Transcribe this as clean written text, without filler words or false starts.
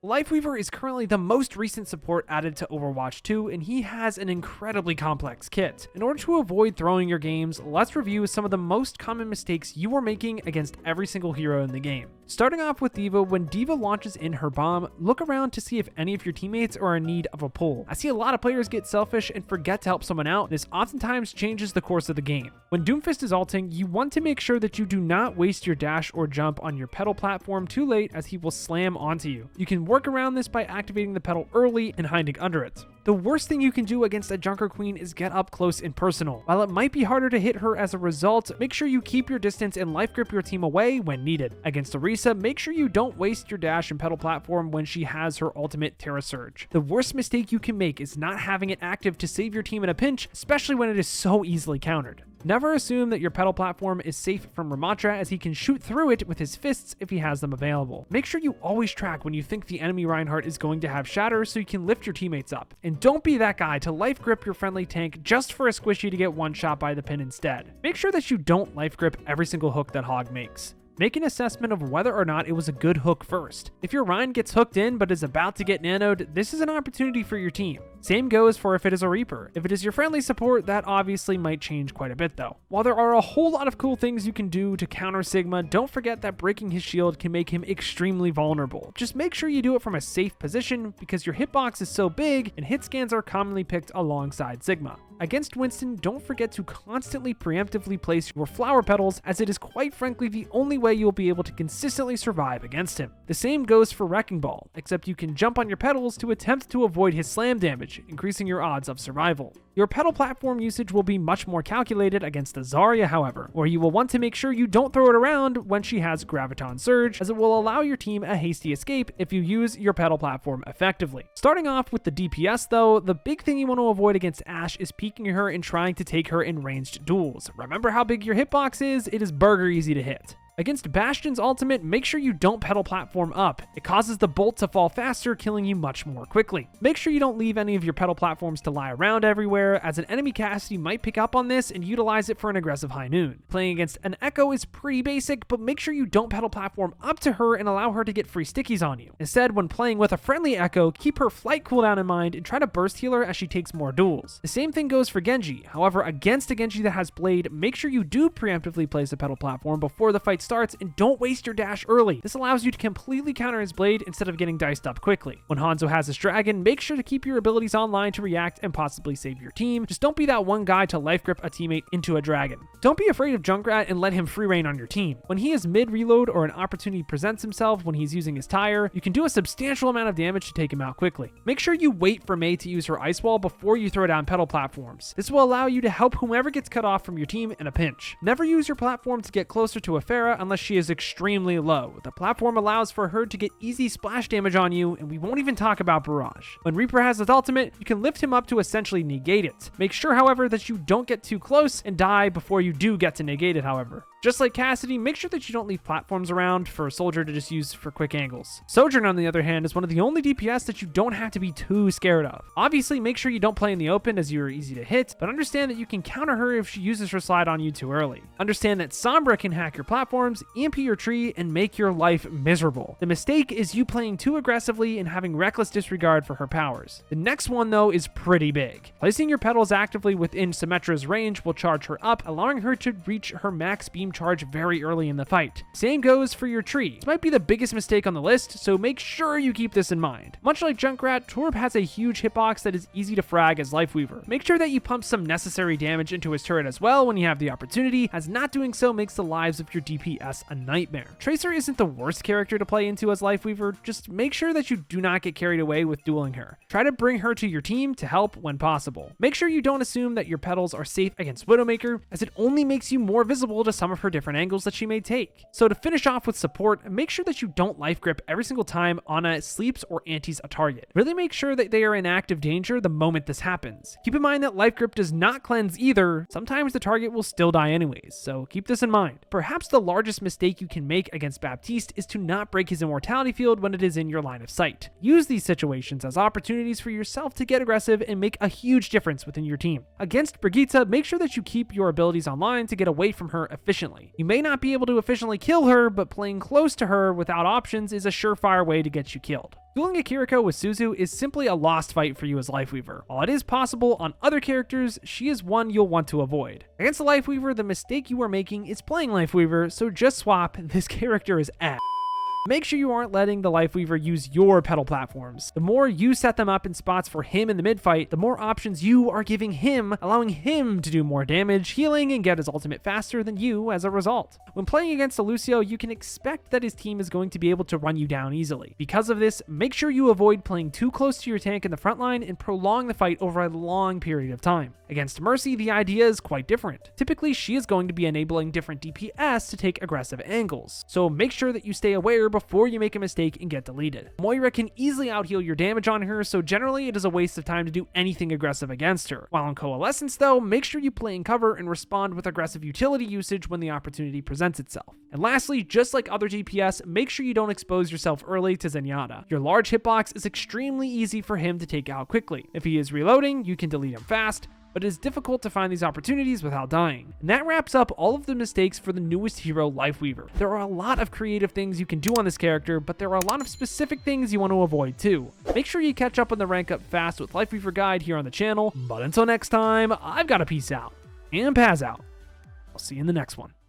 Lifeweaver is currently the most recent support added to Overwatch 2, and he has an incredibly complex kit. In order to avoid throwing your games, let's review some of the most common mistakes you are making against every single hero in the game. Starting off with D.va, when D.va launches in her bomb, look around to see if any of your teammates are in need of a pull. I see a lot of players get selfish and forget to help someone out, and this oftentimes changes the course of the game. When Doomfist is ulting, you want to make sure that you do not waste your dash or jump on your pedal platform too late, as he will slam onto you. You can work around this by activating the pedal early and hiding under it. The worst thing you can do against a Junkerqueen is get up close and personal. While it might be harder to hit her as a result, make sure you keep your distance and life grip your team away when needed. Against Orisa, make sure you don't waste your dash and pedal platform when she has her ultimate Terra Surge. The worst mistake you can make is not having it active to save your team in a pinch, especially when it is so easily countered. Never assume that your pedal platform is safe from Ramattra, as he can shoot through it with his fists if he has them available. Make sure you always track when you think the enemy Reinhardt is going to have shatter so you can lift your teammates up. And don't be that guy to life grip your friendly tank just for a squishy to get one shot by the pin instead. Make sure that you don't life grip every single hook that Hog makes. Make an assessment of whether or not it was a good hook first. If your Rein gets hooked in but is about to get nanoed, this is an opportunity for your team. Same goes for if it is a Reaper. If it is your friendly support, that obviously might change quite a bit though. While there are a whole lot of cool things you can do to counter Sigma, don't forget that breaking his shield can make him extremely vulnerable. Just make sure you do it from a safe position, because your hitbox is so big and hit scans are commonly picked alongside Sigma. Against Winston, don't forget to constantly preemptively place your flower petals, as it is quite frankly the only way you'll be able to consistently survive against him. The same goes for Wreckingball, except you can jump on your petals to attempt to avoid his slam damage, increasing your odds of survival. Your pedal platform usage will be much more calculated against the Zarya, however, where you will want to make sure you don't throw it around when she has Graviton Surge, as it will allow your team a hasty escape if you use your pedal platform effectively. Starting off with the DPS though, the big thing you want to avoid against Ashe is peeking her and trying to take her in ranged duels. Remember how big your hitbox is? It is burger easy to hit. Against Bastion's ultimate, make sure you don't pedal platform up. It causes the bolt to fall faster, killing you much more quickly. Make sure you don't leave any of your pedal platforms to lie around everywhere, as an enemy Cassidy might pick up on this and utilize it for an aggressive high noon. Playing against an Echo is pretty basic, but make sure you don't pedal platform up to her and allow her to get free stickies on you. Instead, when playing with a friendly Echo, keep her flight cooldown in mind and try to burst heal her as she takes more duels. The same thing goes for Genji. However, against a Genji that has Blade, make sure you do preemptively place a pedal platform before the fight starts, and don't waste your dash early. This allows you to completely counter his Blade instead of getting diced up quickly. When Hanzo has his Dragon, make sure to keep your abilities online to react and possibly save your team. Just don't be that one guy to life grip a teammate into a Dragon. Don't be afraid of Junkrat and let him free reign on your team. When he is mid-reload or an opportunity presents himself when he's using his tire, you can do a substantial amount of damage to take him out quickly. Make sure you wait for Mei to use her Ice Wall before you throw down pedal platforms. This will allow you to help whomever gets cut off from your team in a pinch. Never use your platform to get closer to a Pharah unless she is extremely low. The platform allows for her to get easy splash damage on you, and we won't even talk about Barrage. When Reaper has his ultimate, you can lift him up to essentially negate it. Make sure, however, that you don't get too close and die before you do get to negate it, however. Just like Cassidy, make sure that you don't leave platforms around for a soldier to just use for quick angles. Sojourn, on the other hand, is one of the only DPS that you don't have to be too scared of. Obviously, make sure you don't play in the open, as you are easy to hit, but understand that you can counter her if she uses her slide on you too early. Understand that Sombra can hack your platforms, EMP your tree, and make your life miserable. The mistake is you playing too aggressively and having reckless disregard for her powers. The next one, though, is pretty big. Placing your petals actively within Symmetra's range will charge her up, allowing her to reach her max beam charge very early in the fight. Same goes for your tree. This might be the biggest mistake on the list, so make sure you keep this in mind. Much like Junkrat, Torb has a huge hitbox that is easy to frag as Lifeweaver. Make sure that you pump some necessary damage into his turret as well when you have the opportunity, as not doing so makes the lives of your DPS a nightmare. Tracer isn't the worst character to play into as Lifeweaver, just make sure that you do not get carried away with dueling her. Try to bring her to your team to help when possible. Make sure you don't assume that your petals are safe against Widowmaker, as it only makes you more visible to some of her different angles that she may take. So to finish off with support, make sure that you don't life grip every single time Ana sleeps or antis a target. Really make sure that they are in active danger the moment this happens. Keep in mind that life grip does not cleanse either. Sometimes the target will still die anyways, so keep this in mind. Perhaps the largest mistake you can make against Baptiste is to not break his immortality field when it is in your line of sight. Use these situations as opportunities for yourself to get aggressive and make a huge difference within your team. Against Brigitte, make sure that you keep your abilities online to get away from her efficiently. efficiently. You may not be able to efficiently kill her, but playing close to her without options is a surefire way to get you killed. Dueling a Kiriko with Suzu is simply a lost fight for you as Lifeweaver. While it is possible on other characters, she is one you'll want to avoid. Against the Lifeweaver, the mistake you are making is playing Lifeweaver, so just swap. This character is ass. Make sure you aren't letting the Lifeweaver use your pedal platforms. The more you set them up in spots for him in the mid-fight, the more options you are giving him, allowing him to do more damage, healing, and get his ultimate faster than you as a result. When playing against a Lucio, you can expect that his team is going to be able to run you down easily. Because of this, make sure you avoid playing too close to your tank in the front line and prolong the fight over a long period of time. Against Mercy, the idea is quite different. Typically, she is going to be enabling different DPS to take aggressive angles, so make sure that you stay aware before you make a mistake and get deleted. Moira can easily outheal your damage on her, so generally it is a waste of time to do anything aggressive against her. While in Coalescence though, make sure you play in cover and respond with aggressive utility usage when the opportunity presents itself. And lastly, just like other DPS, make sure you don't expose yourself early to Zenyatta. Your large hitbox is extremely easy for him to take out quickly. If he is reloading, you can delete him fast, but it is difficult to find these opportunities without dying. And that wraps up all of the mistakes for the newest hero, Lifeweaver. There are a lot of creative things you can do on this character, but there are a lot of specific things you want to avoid too. Make sure you catch up on the rank up fast with Lifeweaver Guide here on the channel, but until next time, I've got to peace out and Paz out. I'll see you in the next one.